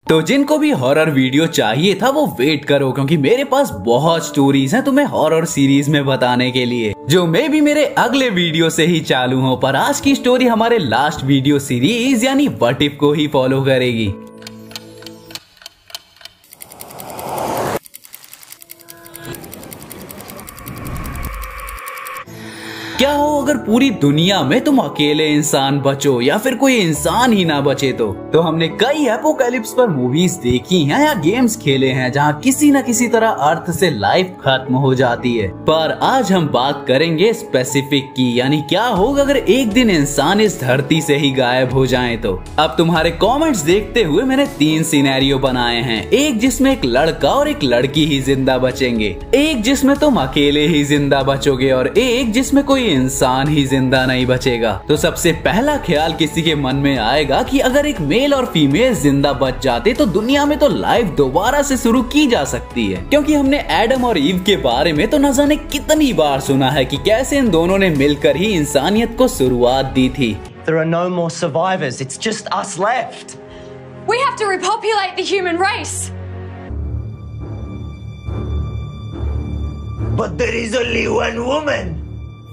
तो जिनको भी हॉरर वीडियो चाहिए था वो वेट करो, क्योंकि मेरे पास बहुत स्टोरीज हैं तुम्हें हॉरर सीरीज में बताने के लिए, जो मे भी मेरे अगले वीडियो से ही चालू हो। पर आज की स्टोरी हमारे लास्ट वीडियो सीरीज यानी व्हाट इफ को ही फॉलो करेगी। क्या हो अगर पूरी दुनिया में तुम अकेले इंसान बचो या फिर कोई इंसान ही ना बचे तो हमने कई एपोकैलिप्स पर मूवीज देखी हैं या गेम्स खेले हैं जहां किसी न किसी तरह अर्थ से लाइफ खत्म हो जाती है। पर आज हम बात करेंगे स्पेसिफिक की, यानी क्या होगा अगर एक दिन इंसान इस धरती से ही गायब हो जाए तो। अब तुम्हारे कमेंट्स देखते हुए मैंने 3 सिनेरियो बनाए हैं, एक जिसमें एक लड़का और एक लड़की ही जिंदा बचेंगे, एक जिसमें तुम अकेले ही जिंदा बचोगे और एक जिसमें कोई इंसान ही जिंदा नहीं बचेगा। तो सबसे पहला ख्याल किसी के मन में आएगा कि अगर एक मेल और फीमेल जिंदा बच जाते तो दुनिया में तो लाइफ दोबारा से शुरू की जा सकती है, क्योंकि हमने एडम और ईव के बारे में तो न जाने कितनी बार सुना है कि कैसे इन दोनों ने मिलकर ही इंसानियत को शुरुआत दी थी। There are no more survivors. It's just us left. We have to repopulate the human race. But there is only one woman.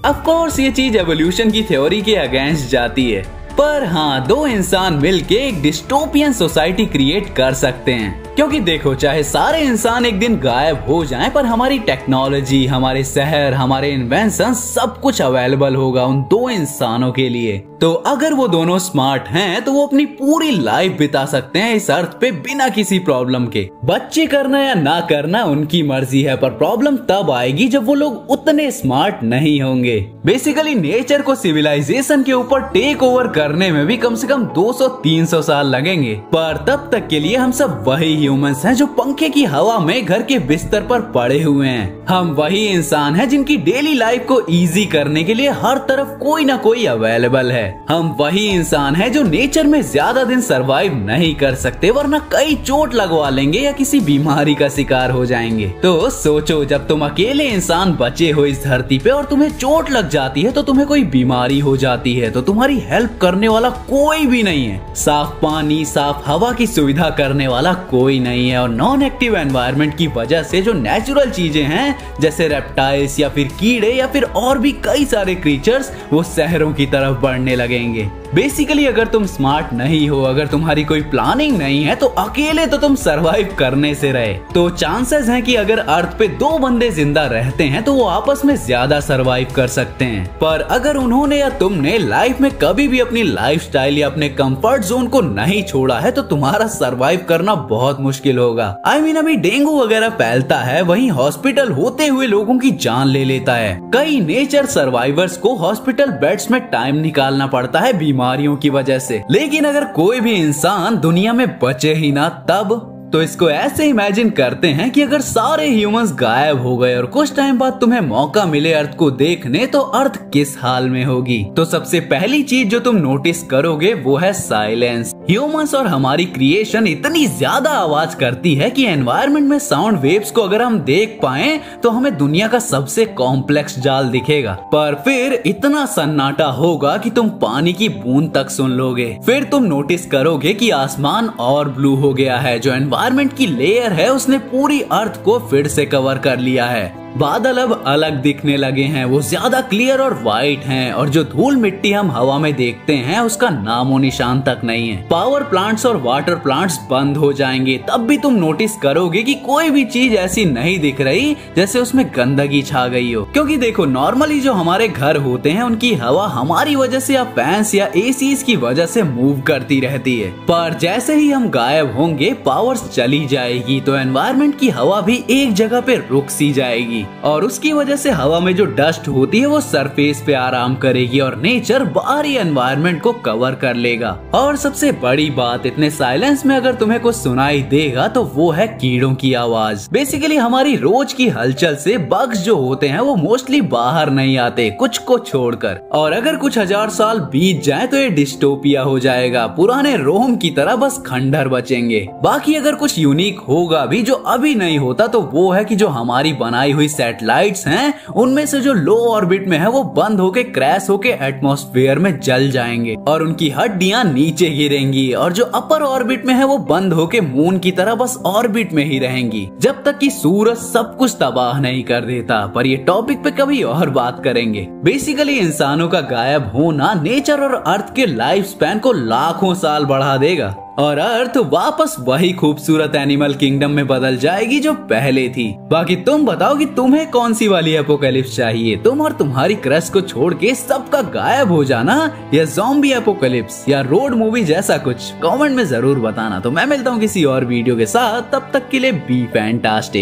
Of course ये चीज एवोल्यूशन की थ्योरी के अगेंस्ट जाती है, पर हाँ 2 इंसान मिलके एक डिस्टोपियन सोसाइटी क्रिएट कर सकते हैं। क्योंकि देखो, चाहे सारे इंसान एक दिन गायब हो जाएं, पर हमारी टेक्नोलॉजी, हमारे शहर, हमारे इन्वेंशन सब कुछ अवेलेबल होगा उन 2 इंसानों के लिए। तो अगर वो दोनों स्मार्ट हैं तो वो अपनी पूरी लाइफ बिता सकते हैं इस अर्थ पे बिना किसी प्रॉब्लम के। बच्चे करना या ना करना उनकी मर्जी है, पर प्रॉब्लम तब आएगी जब वो लोग उतने स्मार्ट नहीं होंगे। बेसिकली नेचर को सिविलाइजेशन के ऊपर टेक ओवर करने में भी कम से कम 200-300 साल लगेंगे, पर तब तक के लिए हम सब वही ह्यूमंस हैं जो पंखे की हवा में घर के बिस्तर पर पड़े हुए हैं। हम वही इंसान हैं जिनकी डेली लाइफ को इजी करने के लिए हर तरफ कोई ना कोई अवेलेबल है। हम वही इंसान हैं जो नेचर में ज्यादा दिन सरवाइव नहीं कर सकते, वरना कई चोट लगवा लेंगे या किसी बीमारी का शिकार हो जाएंगे। तो सोचो, जब तुम अकेले इंसान बचे हो इस धरती पे और तुम्हें चोट लग जाती है, तो तुम्हें कोई बीमारी हो जाती है, तो तुम्हारी हेल्प करने वाला कोई भी नहीं है। साफ पानी, साफ हवा की सुविधा करने वाला कोई नहीं है, और नॉन एक्टिव एनवायरनमेंट की वजह से जो नेचुरल चीजें हैं जैसे रेप्टाइल्स या फिर कीड़े या फिर और भी कई सारे क्रीचर्स वो शहरों की तरफ बढ़ने लगेंगे। बेसिकली अगर तुम स्मार्ट नहीं हो, अगर तुम्हारी कोई प्लानिंग नहीं है, तो अकेले तो तुम सरवाइव करने से रहे। तो चांसेस हैं कि अगर अर्थ पे 2 बंदे जिंदा रहते हैं तो वो आपस में ज्यादा सरवाइव कर सकते हैं। पर अगर उन्होंने या तुमने लाइफ में कभी भी अपनी लाइफस्टाइल या अपने कंफर्ट जोन को नहीं छोड़ा है तो तुम्हारा सरवाइव करना बहुत मुश्किल होगा। अभी डेंगू वगैरह फैलता है, वहीं हॉस्पिटल होते हुए लोगों की जान ले लेता है। कई नेचर सर्वाइवर्स को हॉस्पिटल बेड्स में टाइम निकालना पड़ता है बीमारियों की वजह से। लेकिन अगर कोई भी इंसान दुनिया में बचे ही ना तब, तो इसको ऐसे इमेजिन करते हैं कि अगर सारे ह्यूमंस गायब हो गए और कुछ टाइम बाद तुम्हें मौका मिले अर्थ को देखने, तो अर्थ किस हाल में होगी। तो सबसे पहली चीज जो तुम नोटिस करोगे वो है साइलेंस। ह्यूमंस और हमारी क्रिएशन इतनी ज्यादा आवाज करती है कि एनवायरनमेंट में साउंड वेव्स को अगर हम देख पाए तो हमें दुनिया का सबसे कॉम्प्लेक्स जाल दिखेगा। पर फिर इतना सन्नाटा होगा कि तुम पानी की बूंद तक सुन लोगे। फिर तुम नोटिस करोगे कि आसमान और ब्लू हो गया है, जो एनवायरनमेंट की लेयर है उसने पूरी अर्थ को फिर से कवर कर लिया है। बादल अब अलग दिखने लगे हैं, वो ज्यादा क्लियर और वाइट हैं, और जो धूल मिट्टी हम हवा में देखते हैं उसका नामो निशान तक नहीं है। पावर प्लांट्स और वाटर प्लांट्स बंद हो जाएंगे, तब भी तुम नोटिस करोगे कि कोई भी चीज ऐसी नहीं दिख रही जैसे उसमें गंदगी छा गई हो। क्योंकि देखो, नॉर्मली जो हमारे घर होते हैं उनकी हवा हमारी वजह से या फैंस या एसीज की वजह से मूव करती रहती है, पर जैसे ही हम गायब होंगे पावर्स चली जाएगी तो एनवायरनमेंट की हवा भी एक जगह पे रुक सी जाएगी, और उसकी वजह से हवा में जो डस्ट होती है वो सरफेस पे आराम करेगी और नेचर बाहरी एनवायरनमेंट को कवर कर लेगा। और सबसे बड़ी बात, इतने साइलेंस में अगर तुम्हें कुछ सुनाई देगा तो वो है कीड़ों की आवाज। बेसिकली हमारी रोज की हलचल से बग्स जो होते हैं वो मोस्टली बाहर नहीं आते, कुछ को छोड़कर। और अगर कुछ 1000 साल बीत जाए तो ये डिस्टोपिया हो जाएगा, पुराने रोम की तरह बस खंडहर बचेंगे। बाकी अगर कुछ यूनिक होगा भी जो अभी नहीं होता तो वो है कि जो हमारी बनाई हुई सैटेलाइट्स हैं उनमें से जो लो ऑर्बिट में है वो बंद होके क्रैश होके एटमॉस्फेयर में जल जाएंगे और उनकी हड्डियां नीचे गिरेंगी, और जो अपर ऑर्बिट में है वो बंद होके मून की तरह बस ऑर्बिट में ही रहेंगी जब तक कि सूरज सब कुछ तबाह नहीं कर देता। पर ये टॉपिक पे कभी और बात करेंगे। बेसिकली इंसानों का गायब होना नेचर और अर्थ के लाइफ स्पैन को लाखों साल बढ़ा देगा और अर्थ वापस वही खूबसूरत एनिमल किंगडम में बदल जाएगी जो पहले थी। बाकी तुम बताओ कि तुम्हें कौन सी वाली एपोकैलिप्स चाहिए? तुम और तुम्हारी क्रश को छोड़ के सबका गायब हो जाना, या ज़ॉम्बी एपोकैलिप्स, या रोड मूवी जैसा कुछ? कमेंट में जरूर बताना। तो मैं मिलता हूँ किसी और वीडियो के साथ, तब तक के लिए बी फैंटास्टिक।